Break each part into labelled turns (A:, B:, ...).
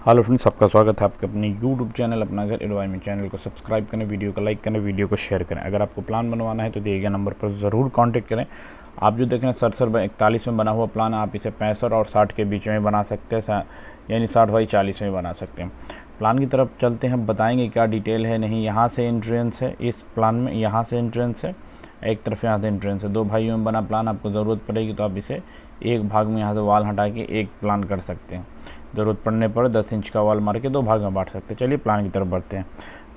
A: Hello friends, आपका स्वागत है आपके अपने यूट्यूब चैनल अपना घर एडवाइस चैनल को सब्सक्राइब करें, वीडियो को लाइक करें, वीडियो को शेयर करें। अगर आपको प्लान बनवाना है तो दिए गए नंबर पर ज़रूर कांटेक्ट करें। आप जो देख रहे हैं 67/41 में बना हुआ प्लान, आप इसे 65 और 60 के बीच में बना सकते हैं, यानी 60/40 में बना सकते हैं। प्लान की तरफ चलते हैं, बताएंगे क्या डिटेल है। नहीं, यहाँ से एंट्रेंस है इस प्लान में, यहाँ से एंट्रेंस है, एक तरफ यहाँ से एंट्रेंस है। 2 भाइयों में बना प्लान, आपको ज़रूरत पड़ेगी तो आप इसे एक भाग में यहाँ से वाल हटा के एक प्लान कर सकते हैं। ज़रूरत पड़ने पर 10 इंच का वाल मार के 2 भाग में बांट सकते हैं। चलिए प्लान की तरफ बढ़ते हैं।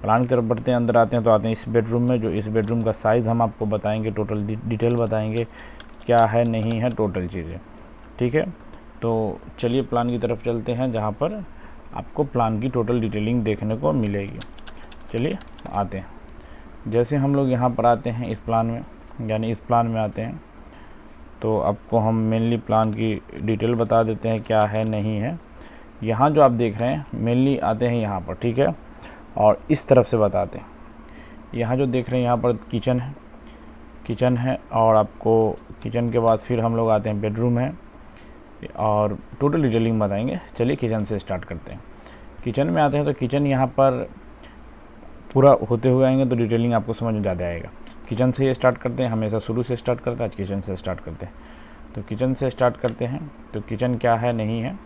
A: प्लान की तरफ बढ़ते हैं, अंदर आते हैं तो आते हैं इस बेडरूम में। जो इस बेडरूम का साइज़ हम आपको बताएंगे, टोटल डिटेल बताएंगे क्या है नहीं है टोटल चीज़ें, ठीक है। तो चलिए प्लान की तरफ चलते हैं, जहाँ पर आपको प्लान की टोटल डिटेलिंग देखने को मिलेगी। चलिए आते हैं। जैसे हम लोग यहाँ पर आते हैं इस प्लान में, यानी इस प्लान में आते हैं तो आपको हम मेनली प्लान की डिटेल बता देते हैं क्या है नहीं है। यहाँ जो आप देख रहे हैं मेनली आते हैं यहाँ पर, ठीक है, और इस तरफ से बताते हैं। यहाँ जो देख रहे हैं यहाँ पर किचन है और आपको किचन के बाद फिर हम लोग आते हैं बेडरूम है और टोटल डिटेलिंग बताएंगे। चलिए किचन से स्टार्ट करते हैं। किचन में आते हैं तो किचन यहाँ पर पूरा होते हुए आएंगे तो डिटेलिंग आपको समझ में ज़्यादा आएगा। किचन से ये स्टार्ट करते हैं, हमेशा शुरू से स्टार्ट करते हैं, आज किचन से स्टार्ट करते हैं। तो किचन से स्टार्ट करते हैं तो किचन क्या है नहीं है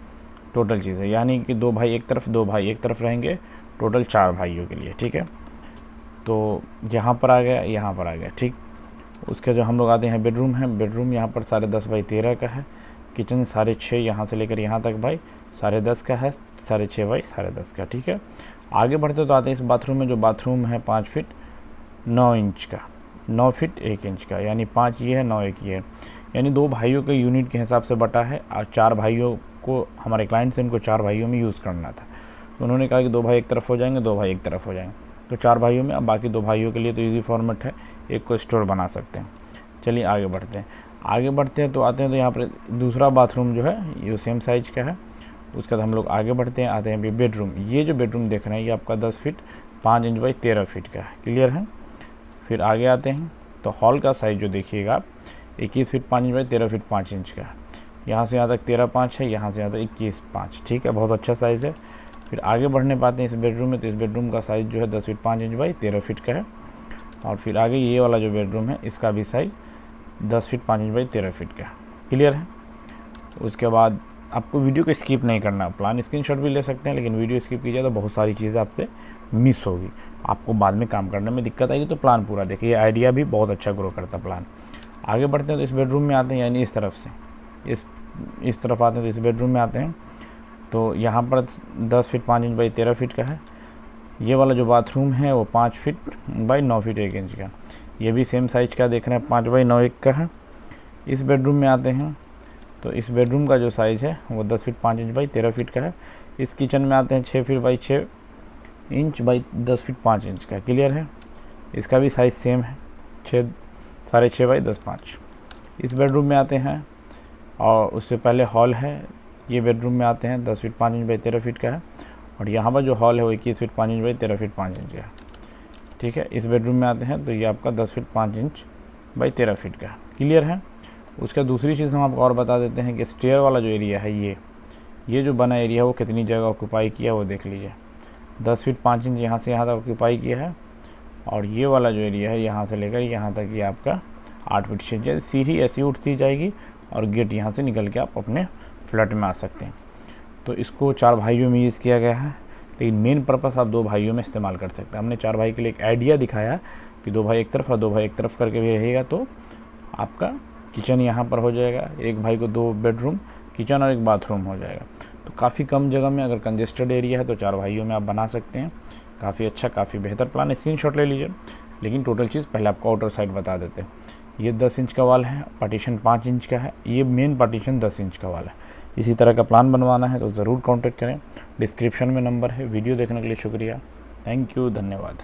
A: टोटल चीज़ है, यानी कि 2 भाई एक तरफ 2 भाई एक तरफ रहेंगे, टोटल 4 भाइयों के लिए, ठीक है। तो यहाँ पर आ गया, यहाँ पर आ गया, ठीक। उसके जो हम लोग आते हैं बेडरूम है, बेडरूम यहाँ पर 10.5x13 का है। किचन 6.5 यहाँ से लेकर यहाँ तक भाई 10.5 का है, 6.5x10.5 का, ठीक है। आगे बढ़ते तो आते हैं इस बाथरूम में। जो बाथरूम है 5 फीट 9 इंच का, 9 फीट 1 इंच का, यानी 5 ये है 9 1 ये है, यानी 2 भाइयों के यूनिट के हिसाब से बटा है। और 4 भाइयों को हमारे क्लाइंट से इनको 4 भाइयों में यूज़ करना था, तो उन्होंने कहा कि 2 भाई एक तरफ हो जाएंगे, 2 भाई एक तरफ हो जाएंगे, तो 4 भाइयों में। अब बाकी 2 भाइयों के लिए तो ईजी फॉर्मेट है, एक को स्टोर बना सकते हैं। चलिए आगे बढ़ते हैं। आगे बढ़ते हैं तो आते हैं तो यहाँ पर दूसरा बाथरूम जो है ये सेम साइज का है। उसके बाद हम लोग आगे बढ़ते हैं, आते हैं बेडरूम। ये जो बेडरूम देख रहे हैं ये आपका 10 फीट 5 इंच बाई 13 फीट का है, क्लियर है। फिर आगे आते हैं तो हॉल का साइज़ जो देखिएगा आप 21 feet 5 inch by 13 feet 5 inch का है। यहाँ से यहाँ तक 13.5 है, यहाँ से यहाँ तक 21.5, ठीक है, बहुत अच्छा साइज़ है। फिर आगे बढ़ने पाते हैं इस बेडरूम में, तो इस बेडरूम का साइज़ जो है 10 फीट 5 इंच बाई 13 फीट का है। और फिर आगे ये वाला जो बेडरूम है इसका भी size 10 feet 5 inch by 13 feet का, क्लियर है। उसके बाद आपको वीडियो को स्किप नहीं करना, प्लान स्क्रीनशॉट भी ले सकते हैं, लेकिन वीडियो स्किप कीजिए तो बहुत सारी चीज़ें आपसे मिस होगी, आपको बाद में काम करने में दिक्कत आएगी। तो प्लान पूरा देखिए, आइडिया भी बहुत अच्छा ग्रो करता प्लान। आगे बढ़ते हैं तो इस बेडरूम में आते हैं, यानी इस तरफ से इस तरफ आते हैं तो इस बेडरूम में आते हैं। तो यहाँ पर 10 फीट 5 इंच बाई 13 फीट का है। ये वाला जो बाथरूम है वो 5 फीट बाई 9 फीट 1 इंच का, ये भी सेम साइज़ का देख रहे हैं, 5 बाई 9 1 का है। इस बेडरूम में आते हैं तो इस बेडरूम का जो साइज़ है वो 10 फीट 5 इंच बाई 13 फीट का है। इस किचन में आते हैं 6 feet by 6 inch by 10 feet 5 inch का, क्लियर है। इसका भी साइज़ सेम है, 6.5 बाई 10.5। इस बेडरूम में आते हैं और उससे पहले हॉल है, ये बेडरूम में आते हैं 10 फीट 5 इंच बाई 13 फीट का है। और यहाँ पर जो हॉल है वो 21 feet 5 inch by 13 feet 5 inch का है, ठीक है। इस बेडरूम में आते हैं तो ये आपका 10 फीट 5 इंच बाई 13 फीट का, क्लियर है। उसका दूसरी चीज़ हम आपको और बता देते हैं कि स्टेयर वाला जो एरिया है ये जो बना एरिया है वो कितनी जगह ऑक्यूपाई किया वो देख लीजिए। 10 फीट 5 इंच यहाँ से यहाँ तक ऑक्यूपाई किया है, और ये वाला जो एरिया है यहाँ से लेकर यहाँ तक ये आपका 8 फीट 6 इंच। सीढ़ी ऐसी उठती जाएगी और गेट यहाँ से निकल के आप अपने फ्लैट में आ सकते हैं। तो इसको 4 भाइयों में यूज़ किया गया है, लेकिन मेन पर्पस आप 2 भाइयों में इस्तेमाल कर सकते हैं। हमने 4 भाई के लिए एक आइडिया दिखाया कि 2 भाई एक तरफ और 2 भाई एक तरफ करके भी रहेगा, तो आपका किचन यहाँ पर हो जाएगा, एक भाई को 2 बेडरूम किचन और एक बाथरूम हो जाएगा। तो काफ़ी कम जगह में, अगर कंजेस्टेड एरिया है तो 4 भाइयों में आप बना सकते हैं। काफ़ी अच्छा, काफ़ी बेहतर प्लान, स्क्रीनशॉट ले लीजिए। लेकिन टोटल चीज़ पहले आपको आउटर साइड बता देते हैं। ये 10 इंच का वाल है, पार्टीशन 5 इंच का है, ये मेन पार्टीशन 10 इंच का वाल है। इसी तरह का प्लान बनवाना है तो ज़रूर कॉन्टेक्ट करें, डिस्क्रिप्शन में नंबर है। वीडियो देखने के लिए शुक्रिया, थैंक यू, धन्यवाद।